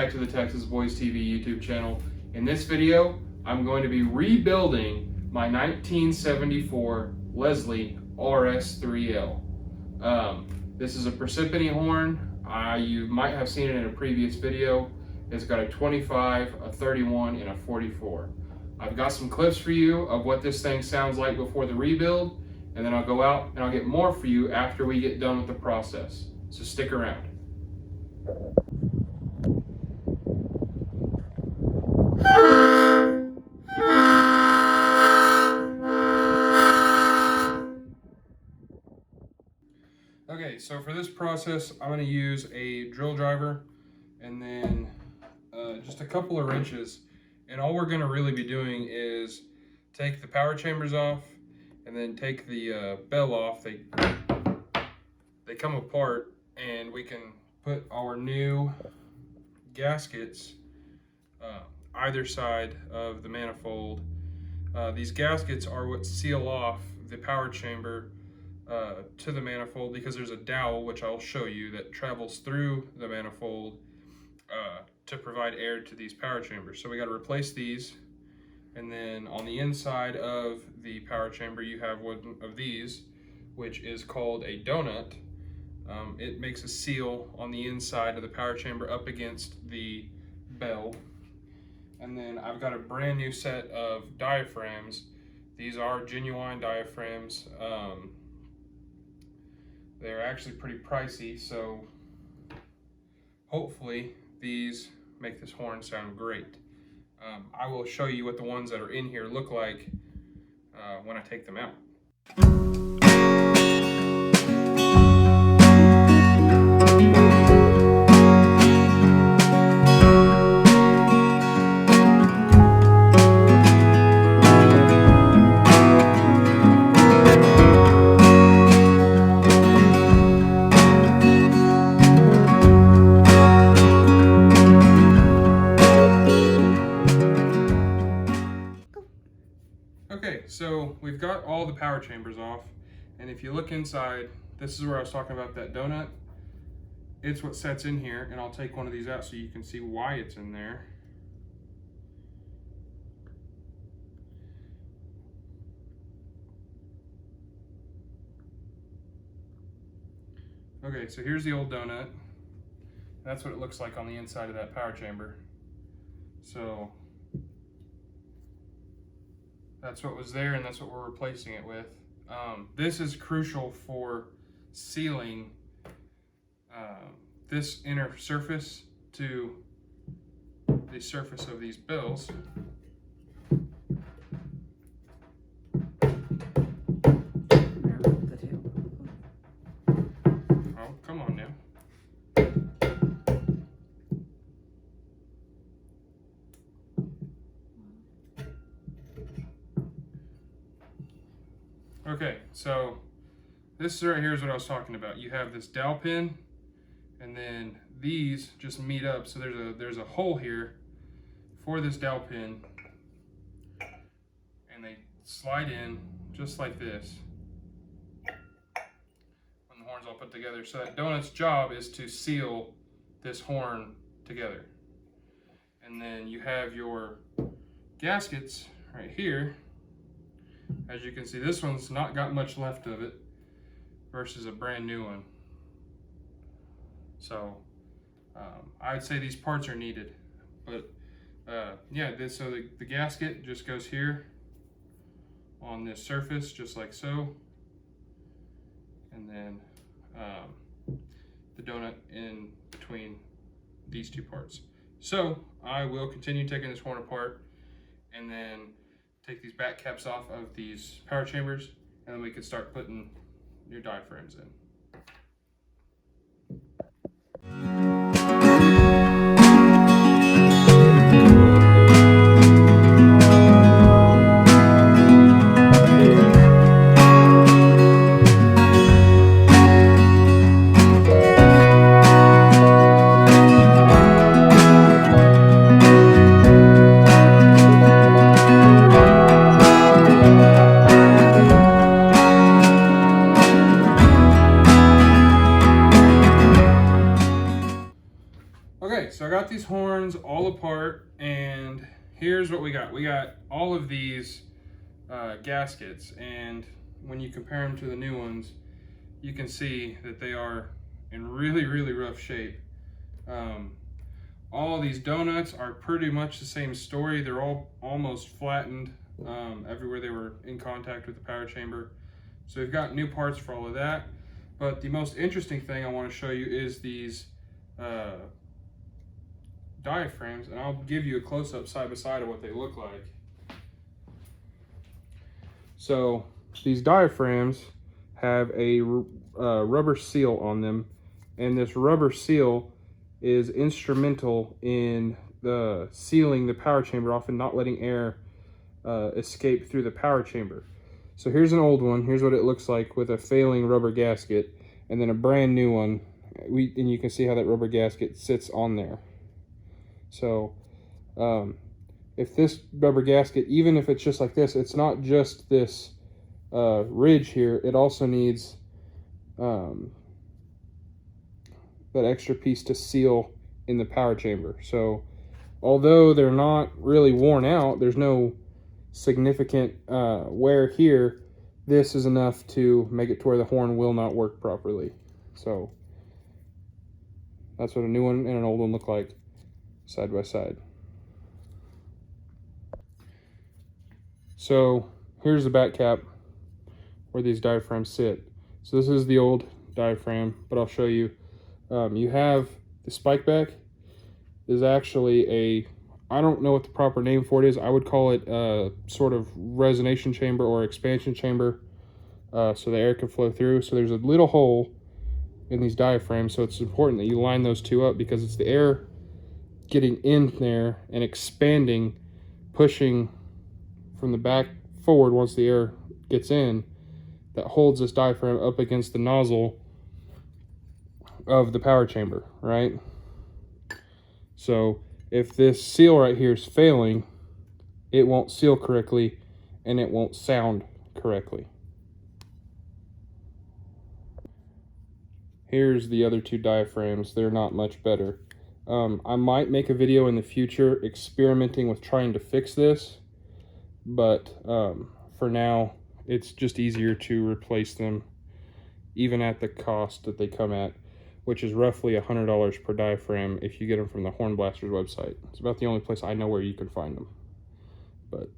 back to the Texas Boys TV YouTube channel. In this video, I'm going to be rebuilding my 1974 Leslie RS3L. This is a Persephone horn. You might have seen it in a previous video. It's got a 25, a 31, and a 44. I've got some clips for you of what this thing sounds like before the rebuild, and then I'll go out and I'll get more for you after we get done with the process. So stick around. Okay, so for this process, I'm going to use a drill driver and then just a couple of wrenches. And all we're going to really be doing is take the power chambers off and then take the bell off. They come apart, and we can put our new gaskets either side of the manifold. These gaskets are what seal off the power chamber to the manifold, because there's a dowel, which I'll show you, that travels through the manifold to provide air to these power chambers. So we got to replace these, and then on the inside of the power chamber you have one of these, which is called a donut. It makes a seal on the inside of the power chamber up against the bell. And then I've got a brand new set of diaphragms. These are genuine diaphragms. They're actually pretty pricey, so hopefully these make this horn sound great. I will show you what the ones that are in here look like when I take them out. Okay, so we've got all the power chambers off, and if you look inside, this is where I was talking about that donut. It's what sets in here, and I'll take one of these out so you can see why it's in there. Okay, so here's the old donut. That's what it looks like on the inside of that power chamber. So that's what was there, and that's what we're replacing it with. This is crucial for sealing this inner surface to the surface of these bills. Oh, come on now. Okay, so this right here is what I was talking about. You have this dowel pin, and then these just meet up. So there's a hole here for this dowel pin, and they slide in just like this when the horn's all put together. So that donut's job is to seal this horn together. And then you have your gaskets right here. As you can see, this one's not got much left of it versus a brand new one. So I'd say these parts are needed. But yeah, so the gasket just goes here on this surface, just like so. And then the donut in between these two parts. So I will continue taking this horn apart, and then take these back caps off of these power chambers, and then we can start putting new diaphragms in. apart, and here's what we got. We got all of these gaskets, and when you compare them to the new ones, you can see that they are in really, really rough shape. All these donuts are pretty much the same story. They're all almost flattened everywhere they were in contact with the power chamber. So we've got new parts for all of that. But the most interesting thing I want to show you is these diaphragms, and I'll give you a close-up side by side of what they look like. So these diaphragms have a rubber seal on them, and this rubber seal is instrumental in sealing the power chamber off and not letting air escape through the power chamber. So here's an old one. Here's what it looks like with a failing rubber gasket, and then a brand new one. And you can see how that rubber gasket sits on there. So if this rubber gasket, even if it's just like this, it's not just this ridge here, it also needs that extra piece to seal in the power chamber. So although they're not really worn out, there's no significant wear here, this is enough to make it to where the horn will not work properly. So that's what a new one and an old one look like side by side. So here's the back cap where these diaphragms sit. So this is the old diaphragm, but I'll show you. You have the spike back is actually a, I don't know what the proper name for it is. I would call it a sort of resonation chamber or expansion chamber, so the air can flow through. So there's a little hole in these diaphragms, so it's important that you line those two up, because it's the air getting in there and expanding, pushing from the back forward once the air gets in, that holds this diaphragm up against the nozzle of the power chamber, right? So if this seal right here is failing, it won't seal correctly and it won't sound correctly. Here's the other two diaphragms. They're not much better. I might make a video in the future experimenting with trying to fix this, but for now it's just easier to replace them, even at the cost that they come at, which is roughly $100 per diaphragm if you get them from the Horn Blasters website. It's about the only place I know where you can find them. But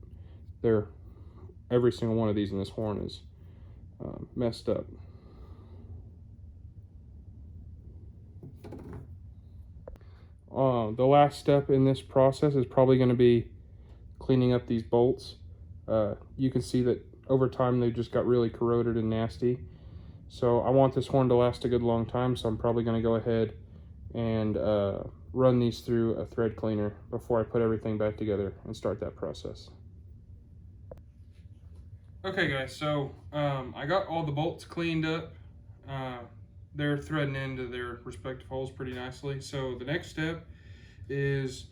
every single one of these in this horn is messed up. The last step in this process is probably going to be cleaning up these bolts. You can see that over time they just got really corroded and nasty. So I want this horn to last a good long time, so I'm probably going to go ahead and run these through a thread cleaner before I put everything back together and start that process. Okay guys, so I got all the bolts cleaned up. They're threading into their respective holes pretty nicely. So the next step is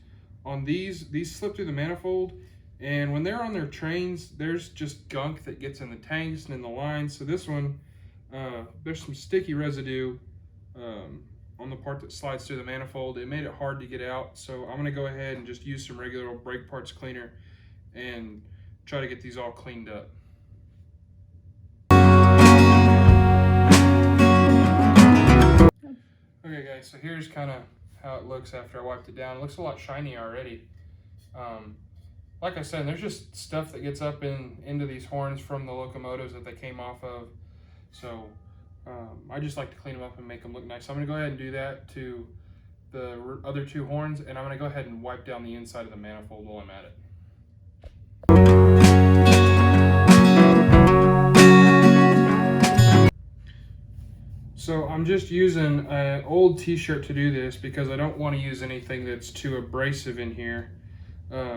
on these slip through the manifold, and when they're on their trains, there's just gunk that gets in the tanks and in the lines. So this one, there's some sticky residue on the part that slides through the manifold. It made it hard to get out, so I'm going to go ahead and just use some regular old brake parts cleaner and try to get these all cleaned up. Okay guys, so here's kind of how it looks after I wiped it down. It looks a lot shinier already. Like I said, there's just stuff that gets up into these horns from the locomotives that they came off of. So I just like to clean them up and make them look nice. So I'm going to go ahead and do that to the other two horns, and I'm going to go ahead and wipe down the inside of the manifold while I'm at it. So I'm just using an old t-shirt to do this because I don't want to use anything that's too abrasive in here,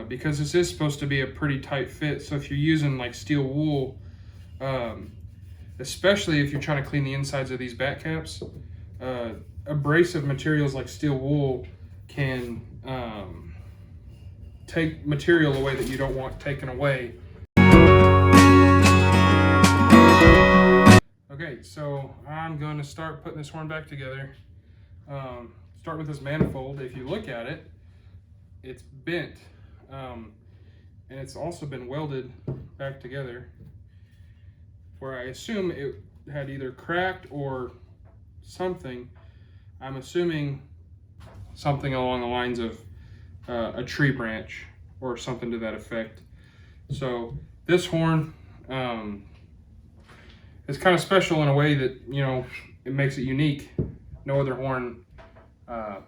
because this is supposed to be a pretty tight fit. So if you're using like steel wool, especially if you're trying to clean the insides of these back caps, abrasive materials like steel wool can take material away that you don't want taken away. Okay, so I'm going to start putting this horn back together. Start with this manifold. If you look at it, it's bent, and it's also been welded back together, where I assume it had either cracked or something. I'm assuming something along the lines of a tree branch or something to that effect. So this horn is kind of special in a way that, you know, it makes it unique. No other horn in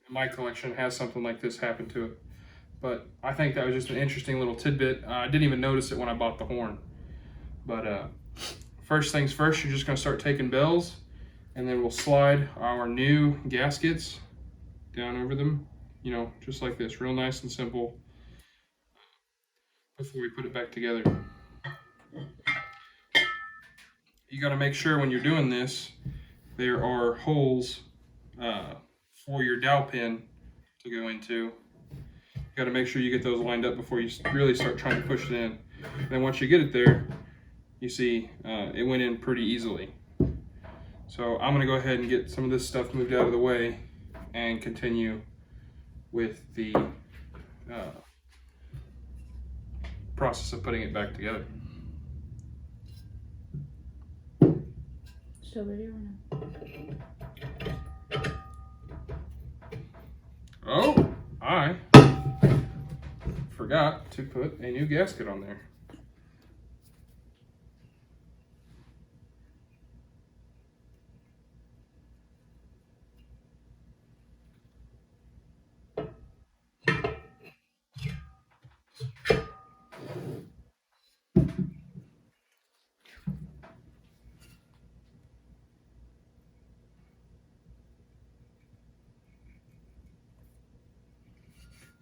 my collection has something like this happen to it. But I think that was just an interesting little tidbit. I didn't even notice it when I bought the horn. But first things first, you're just going to start taking bells, and then we'll slide our new gaskets down over them, you know, just like this, real nice and simple, before we put it back together. You got to make sure when you're doing this, there are holes for your dowel pin to go into. You got to make sure you get those lined up before you really start trying to push it in. And then once you get it there, you see it went in pretty easily. So I'm going to go ahead and get some of this stuff moved out of the way and continue with the process of putting it back together. Still video or no? Oh, I forgot to put a new gasket on there.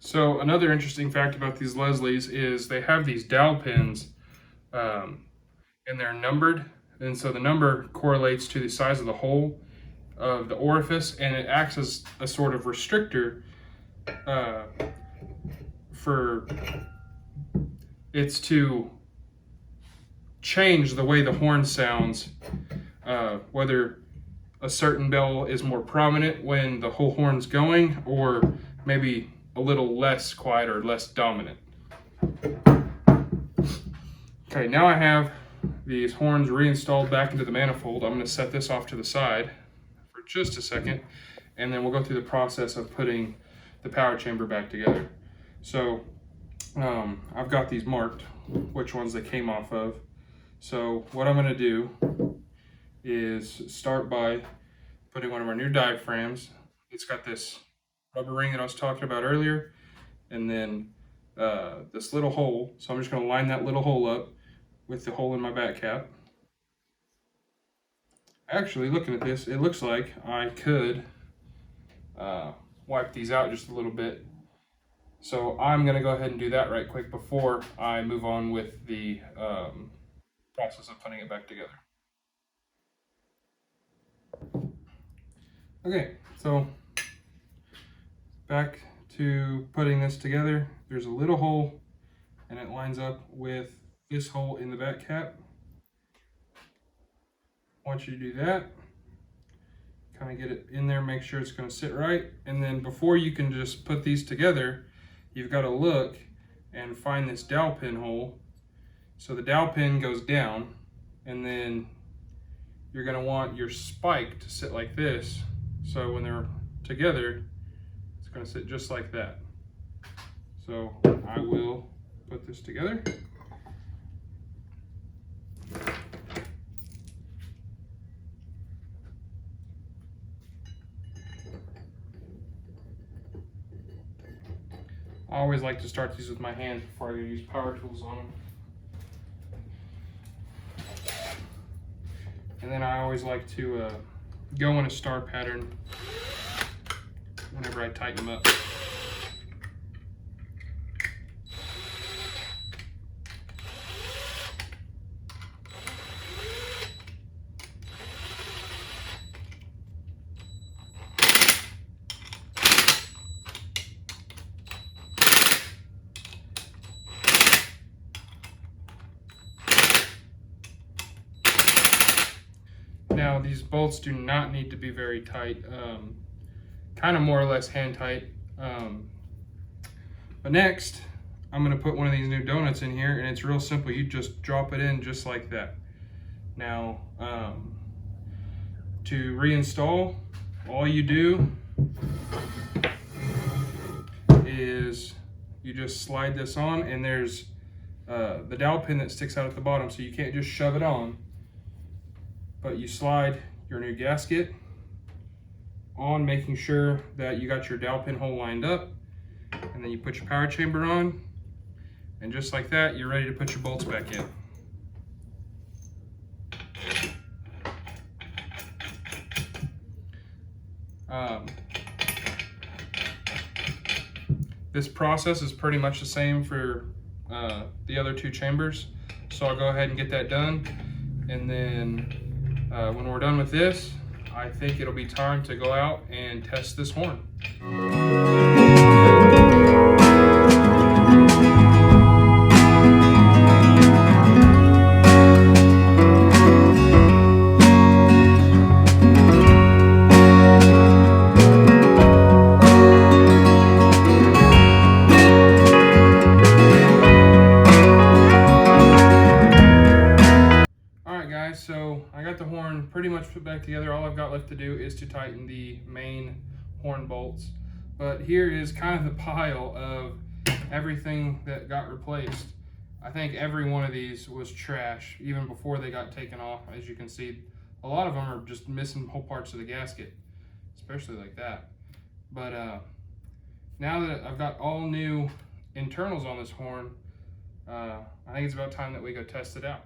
So another interesting fact about these Leslies is they have these dowel pins, and they're numbered, and so the number correlates to the size of the hole of the orifice, and it acts as a sort of restrictor for it's to change the way the horn sounds, whether a certain bell is more prominent when the whole horn's going, or maybe a little less quiet or less dominant. Okay, now I have these horns reinstalled back into the manifold. I'm going to set this off to the side for just a second, and then we'll go through the process of putting the power chamber back together. So I've got these marked, which ones they came off of. So what I'm going to do is start by putting one of our new diaphragms. It's got this rubber ring that I was talking about earlier, and then this little hole. So I'm just going to line that little hole up with the hole in my back cap. Actually, looking at this, it looks like I could wipe these out just a little bit. So I'm going to go ahead and do that right quick before I move on with the process of putting it back together. Okay, so back to putting this together. There's a little hole, and it lines up with this hole in the back cap. Once you do that, kind of get it in there, make sure it's going to sit right, and then before you can just put these together, you've got to look and find this dowel pin hole. So the dowel pin goes down, and then you're going to want your spike to sit like this, so when they're together, it's going to sit just like that. So I will put this together. I always like to start these with my hands before I use power tools on them. And then I always like to go in a star pattern whenever I tighten them up. Now these bolts do not need to be very tight, kind of more or less hand tight. But next, I'm gonna put one of these new donuts in here, and it's real simple. You just drop it in just like that. Now, to reinstall, all you do is you just slide this on, and there's the dowel pin that sticks out at the bottom, so you can't just shove it on, but you slide your new gasket on, making sure that you got your dowel pin hole lined up, and then you put your power chamber on, and just like that, you're ready to put your bolts back in. This process is pretty much the same for the other two chambers, so I'll go ahead and get that done, and then when we're done with this, I think it'll be time to go out and test this horn. So I got the horn pretty much put back together. All I've got left to do is to tighten the main horn bolts. But here is kind of the pile of everything that got replaced. I think every one of these was trash even before they got taken off. As you can see, a lot of them are just missing whole parts of the gasket, especially like that. But now that I've got all new internals on this horn, I think it's about time that we go test it out.